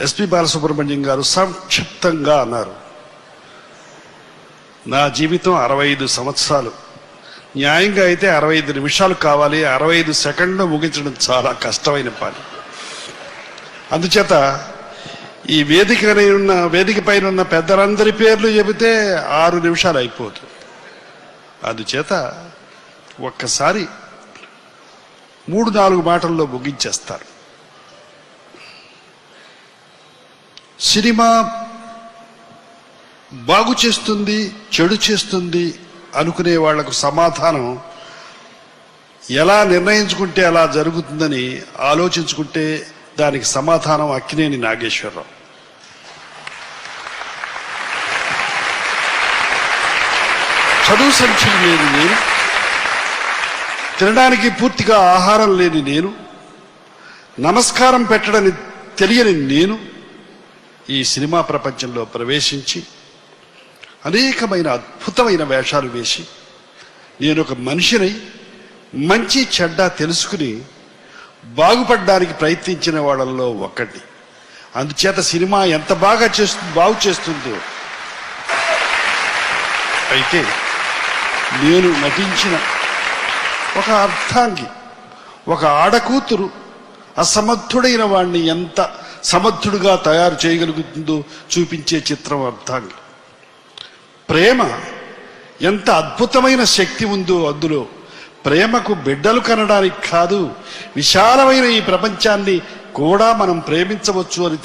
SP Balasubrahmanyam గారు సంక్షిప్తంగా అన్నారు, నా జీవితం 65 సంవత్సరాలు, న్యాయంగా అయితే 65 నిమిషాలు కావాలి, 65 సెకండ్లు ముగించడం చాలా కష్టమైన పని. అందుచేత ఈ వేదిక పైన ఉన్న పెద్దలందరి పేర్లు చెబితే 6 నిమిషాలు అయిపోతుంది. అందుచేత ఒక్కసారి 3-4 మాటల్లో ముగించేస్తారు. సినిమా బాగు చేస్తుంది, చెడు చేస్తుంది అనుకునే వాళ్లకు సమాధానం ఎలా నిర్ణయించుకుంటే అలా జరుగుతుందని ఆలోచించుకుంటే దానికి సమాధానం అక్కినేని నాగేశ్వరరావు. చదువు సంఖ్యలు లేని నేను, తినడానికి పూర్తిగా ఆహారం లేని నేను, నమస్కారం పెట్టడని తెలియని నేను ఈ సినిమా ప్రపంచంలో ప్రవేశించి అనేకమైన అద్భుతమైన వేషాలు వేసి నేను ఒక మనిషినై మంచి చెడ్డ తెలుసుకుని బాగుపడడానికి ప్రయత్నించిన వాళ్ళల్లో ఒక్కటి. అందుచేత సినిమా ఎంత బాగు చేస్తుందో, అయితే నేను నటించిన ఒక అర్థాంగి, ఒక ఆడకూతురు అసమర్థుడైన వాణ్ణి ఎంత సమర్థుడుగా తయారు చేయగలుగుతుందో చూపించే చిత్రం అర్థాంగి. ప్రేమ ఎంత అద్భుతమైన శక్తి ఉందో అందులో. ప్రేమకు బిడ్డలు కనడానికి కాదు, విశాలమైన ఈ ప్రపంచాన్ని కూడా మనం ప్రేమించవచ్చు అని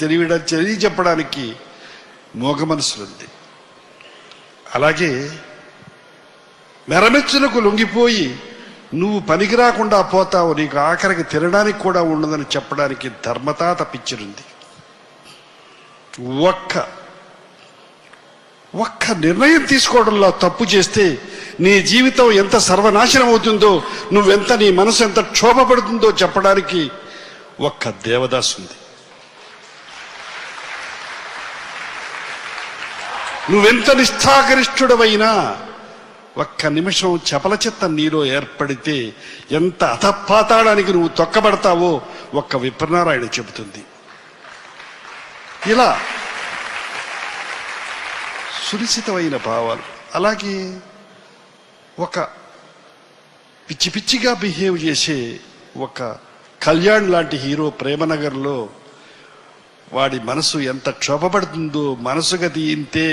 తెలియజెప్పడానికి మోగ మనసులుంది. అలాగే మెరమెచ్చులకు లొంగిపోయి నువ్వు పనికి రాకుండా పోతావు, నీకు ఆఖరికి తినడానికి కూడా ఉండదని చెప్పడానికి ధర్మతాత పిక్చరుంది. ఒక్క నిర్ణయం తీసుకోవడంలో తప్పు చేస్తే నీ జీవితం ఎంత సర్వనాశనం అవుతుందో, నీ మనసు ఎంత క్షోభపడుతుందో చెప్పడానికి ఒక్క దేవదాసు ఉంది. నువ్వెంత నిష్ఠాగరిష్ఠుడవైనా ఒక్క నిమిషం చపల చిత్తం నీలో ఏర్పడితే ఎంత అధపాతాడానికి నువ్వు తొక్కబడతావో ఒక్క విప్రనారాయణ చెబుతుంది. ఇలా సునిశ్చితమైన భావాలు. అలాగే ఒక పిచ్చి పిచ్చిగా బిహేవ్ చేసే ఒక కళ్యాణ్ లాంటి హీరో ప్రేమనగర్లో వాడి మనసు ఎంత క్షోభపడుతుందో, మనసు గతి ఇంతే,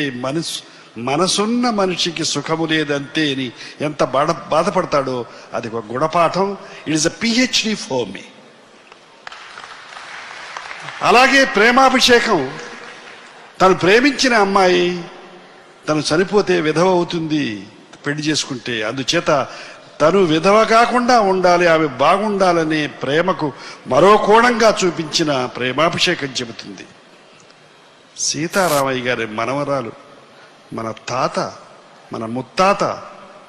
మనసున్న మనిషికి సుఖము లేదంతే అని ఎంత బాధపడతాడో అది ఒక గుణపాఠం. It is a PhD for me. అలాగే ప్రేమాభిషేకం, తను ప్రేమించిన అమ్మాయి తను చనిపోతే విధవ అవుతుంది పెళ్లి చేసుకుంటే, అందుచేత తను విధవ కాకుండా ఉండాలి, ఆమె బాగుండాలనే ప్రేమకు మరో కోణంగా చూపించిన ప్రేమాభిషేకం చెబుతుంది. సీతారామయ్య గారి మనవరాలు, మన తాత, మన ముత్తాత,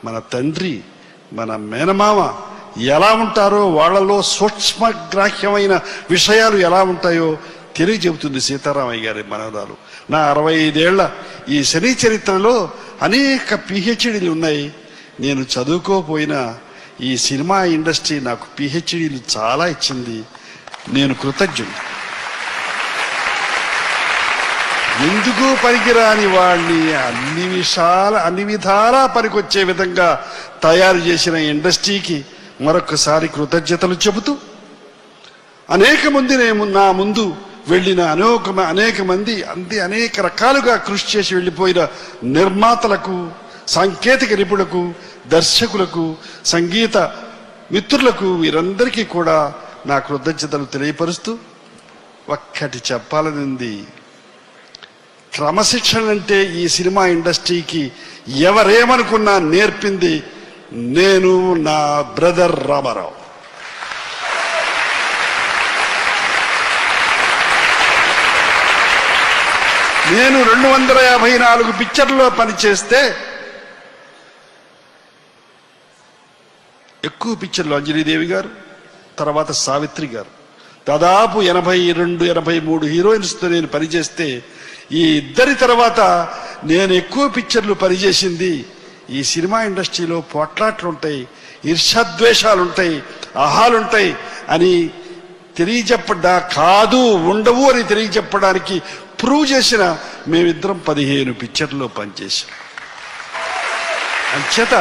మన తండ్రి, మన మేనమామ ఎలా ఉంటారో, వాళ్లలో సూక్ష్మగ్రాహ్యమైన విషయాలు ఎలా ఉంటాయో తెలియజెబుతుంది సీతారామయ్య గారి మనవరాలు. నా 65 ఏళ్ల ఈ శని చరిత్రలో అనేక PhDలు ఉన్నాయి. నేను చదువుకోపోయినా ఈ సినిమా ఇండస్ట్రీ నాకు PhDలు చాలా ఇచ్చింది. నేను కృతజ్ఞుడు. ఎందుకు పనికిరాని వాడిని అన్ని విధాలా పనికొచ్చే విధంగా తయారు చేసిన ఇండస్ట్రీకి మరొకసారి కృతజ్ఞతలు చెబుతూ, అనేక మంది నా ముందు వెళ్ళిన అనేక మంది అనేక రకాలుగా కృషి చేసి వెళ్ళిపోయిన నిర్మాతలకు, సాంకేతిక నిపుణులకు, దర్శకులకు, సంగీత మిత్రులకు, వీరందరికీ కూడా నా కృతజ్ఞతలు తెలియపరుస్తూ ఒక్కటి చెప్పాలనుంది. క్రమశిక్షణ అంటే ఈ సినిమా ఇండస్ట్రీకి ఎవరేమనుకున్నా నేర్పింది నేను, నా బ్రదర్ రామారావు. నేను 254 పిక్చర్లో పనిచేస్తే ఎక్కువ పిక్చర్లు అంజలీదేవి గారు, తర్వాత సావిత్రి గారు, దాదాపు 82-83 హీరోయిన్స్తో నేను పనిచేస్తే, ఈ ఇద్దరి తర్వాత నేను ఎక్కువ పిక్చర్లు పనిచేసింది. ఈ సినిమా ఇండస్ట్రీలో పోట్లాట్లుంటాయి, ఈర్ష్యాద్వేషాలుంటాయి, అహాలుంటాయి అని తెలియచెప్పడా కాదు ఉండవు అని తెలియచెప్పడానికి ప్రూవ్ చేసిన మేమిద్దరం 15 పిక్చర్లో పనిచేశాం. అంచేత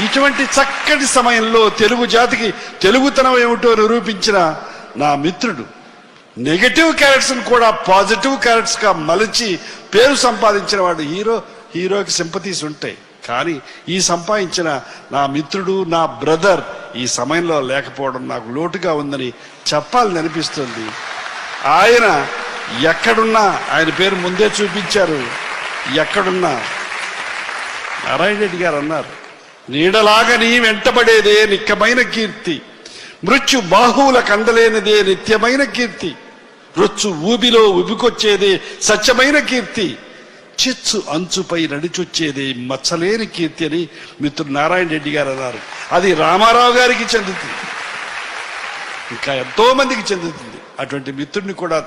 ఇటువంటి చక్కటి సమయంలో తెలుగు జాతికి తెలుగుతనం ఏమిటో నిరూపించిన నా మిత్రుడు నెగటివ్ క్యారెక్టర్స్ కూడా పాజిటివ్ క్యారెక్టర్స్ గా మలిచి పేరు సంపాదించిన వాడు. హీరోకి సింపతీస్ ఉంటాయి, కానీ ఈ సంపాదించిన నా మిత్రుడు, నా బ్రదర్ ఈ సమయంలో లేకపోవడం నాకు లోటుగా ఉందని చెప్పాలని అనిపిస్తుంది. ఆయన ఎక్కడున్నా, ఆయన పేరు ముందే చూపించారు, ఎక్కడున్నా నారాయణ రెడ్డి గారు అన్నారు, నీడలాగా నీ వెంటబడేదే నిక్కమైన కీర్తి, మృత్యు బాహువుల కందలేనిదే నిత్యమైన కీర్తి, రొచ్చు ఊబిలో ఉబికొచ్చేదే సత్యమైన కీర్తి, చిచ్చు అంచుపై నడిచొచ్చేదే మచ్చలేని కీర్తి అని మిత్రుడు నారాయణ రెడ్డి గారు అన్నారు. అది రామారావు గారికి చెందుతుంది, ఇంకా ఎంతో మందికి చెందుతుంది. అటువంటి మిత్రుడిని కూడా